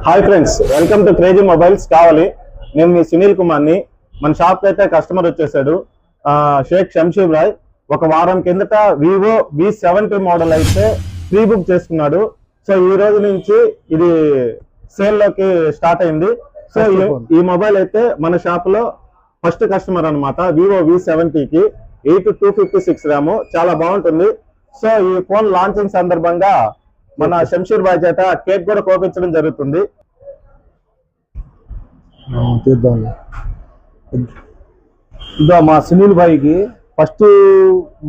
Hi friends, welcome to crazy mobiles కావాలి. నేను మీ సునీల్ కుమార్ని. మన షాప్ అయితే కస్టమర్ వచ్చేసాడు, షేక్ శంషీర్ రాయ్. ఒక వారం కిందట వివో V70 మోడల్ అయితే ప్రీ బుక్ చేసుకున్నాడు. సో ఈ రోజు నుంచి ఇది సేల్ లోకి స్టార్ట్ అయింది. సో ఈ మొబైల్ అయితే మన షాప్ లో ఫస్ట్ కస్టమర్ అనమాట. వివో V70కి 8256 ర్యామ్ చాలా బాగుంటుంది. సో ఈ ఫోన్ లాంచింగ్ సందర్భంగా మన శంషీర్ బాయ్ చేత కేక్ కూడా కోపించడం జరుగుతుంది. ఇదో మా సునీల్ భాయ్కి ఫస్ట్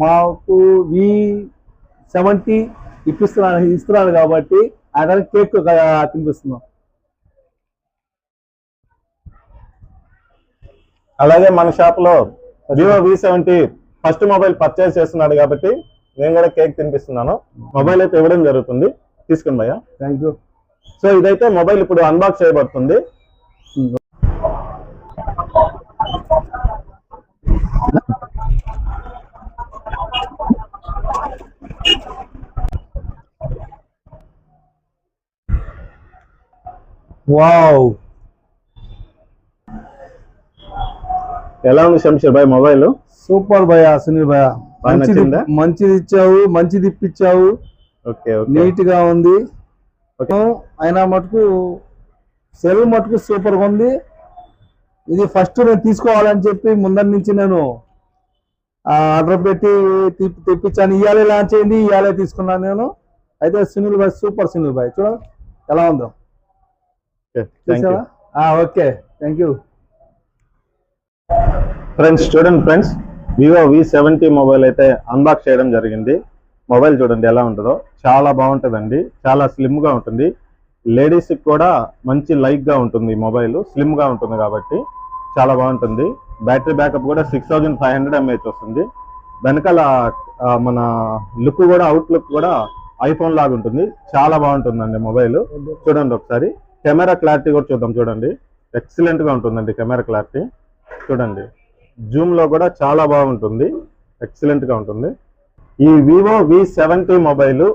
మాకు V70 ఇస్తున్నాడు కాబట్టి ఆయన కేక్ తినిపిస్తున్నాం. అలాగే మన షాప్ లో Vivo V70 first mobile purchase చేస్తున్నాడు కాబట్టి నేను కూడా కేక్ తినిపిస్తున్నాను. మొబైల్ అయితే ఇవ్వడం జరుగుతుంది, తీసుకుని భయ్యా. Thank you. సో ఇదైతే మొబైల్ ఇప్పుడు అన్బాక్స్ చేయబడుతుంది. వావ్, ఎలా ఉంది శంషీర్ భాయ్ మొబైల్? సూపర్ భయ్యా సునీల్ భయ్యా, మంచిది ఇచ్చావు, మంచిది ఇప్పించావు. ఓకే, నీట్ గా ఉంది. అయినా మటుకు సెల్ మటుకు సూపర్ గా ఉంది. ఇది ఫస్ట్ నేను తీసుకోవాలని చెప్పి ముందరి నుంచి నేను ఆర్డర్ పెట్టి తెప్పించాను. ఇవాళ లాంచ్ అయింది, ఇవాళ తీసుకున్నాను నేను. అయితే సునీల్ భాయ్ సూపర్. సునీల్ భాయ్ చూడ ఎలా ఉందో. Okay, thank you. ఫ్రెండ్స్ చూడండి, ఫ్రెండ్స్ వివో V70 మొబైల్ అయితే అన్బాక్స్ చేయడం జరిగింది. మొబైల్ చూడండి ఎలా ఉంటుందో, చాలా బాగుంటుందండి. చాలా స్లిమ్ గా ఉంటుంది. లేడీస్ కి కూడా మంచి లైక్ గా ఉంటుంది. మొబైల్ స్లిమ్ గా ఉంటుంది కాబట్టి చాలా బాగుంటుంది. బ్యాటరీ బ్యాకప్ కూడా 6500 mAh వస్తుంది. వెనకాల మన లుక్ కూడా, అవుట్ లుక్ కూడా ఐఫోన్ లాగా ఉంటుంది. చాలా బాగుంటుందండి మొబైల్. చూడండి ఒకసారి కెమెరా క్లారిటీ కూడా చూద్దాం. చూడండి ఎక్సలెంట్ గా ఉంటుందండి కెమెరా క్లారిటీ. చూడండి జూమ్ లో కూడా చాలా బాగుంటుంది, ఎక్సలెంట్ గా ఉంటుంది. ఈ వివో V70 మొబైల్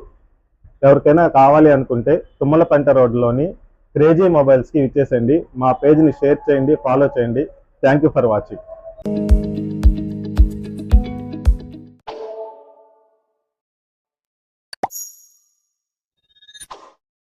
ఎవరికైనా కావాలి అనుకుంటే తుమ్మలపంట రోడ్లోని క్రేజీ మొబైల్స్ కి ఇచ్చేసేయండి. మా పేజ్ ని షేర్ చేయండి, ఫాలో చేయండి. Thank you for watching.